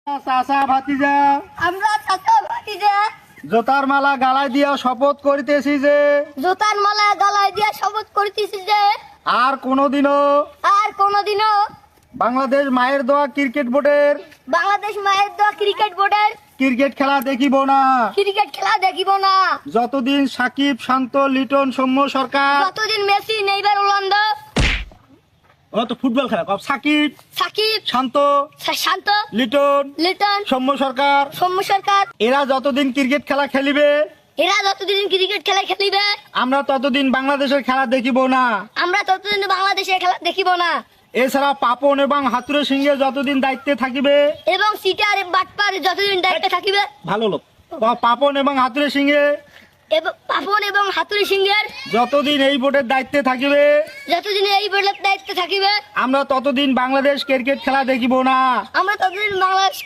চাচা ভাতিজা আমরা চাচা ভাতিজা জোতার মালা গালায় দিয়া শপথ করিতেছি যে জুতার মালা গলায় দিয়া শপথ করিতেছি যে আর কোনোদিনও আর কোনোদিনও বাংলাদেশ মায়ের দোয়া ক্রিকেট বোর্ডের বাংলাদেশ মায়ের দোয়া ক্রিকেট বোর্ডের ক্রিকেট খেলা দেখিব না। ক্রিকেট খেলা দেখিব না। যতদিন সাকিব, শান্ত, লিটন, সৌম্য সরকার, যতদিন মেসি নেইবার রোনালদো, ও তো ফুটবল খেলা সাকিব, সাকিব, শান্ত, শান্ত, লিটন, লিটন, সৌম্য সরকার, সৌম্য সরকার, এরা যতদিন ক্রিকেট খেলা খেলিবে এরা যতদিন ক্রিকেট খেলা খেলিবে আমরা ততদিন বাংলাদেশের খেলা দেখিব না। আমরা ততদিন বাংলাদেশের খেলা দেখিব না। এছাড়া পাপন এবং হাতুড়ে সিংহে যতদিন দায়িত্বে থাকিবে এবং সিটার বাটপার যতদিন দায়িত্বে থাকিবে ভালো লোক পাপন এবং হাতুড়ে সিংহে এবং পাপন এবং হাতুড়ি সিংহের যতদিন এই বোর্ডের দায়িত্বে থাকিবে যতদিন এই বোর্ডের দায়িত্বে থাকিবে আমরা ততদিন বাংলাদেশ ক্রিকেট খেলা দেখিব না। আমরা ততদিন বাংলাদেশ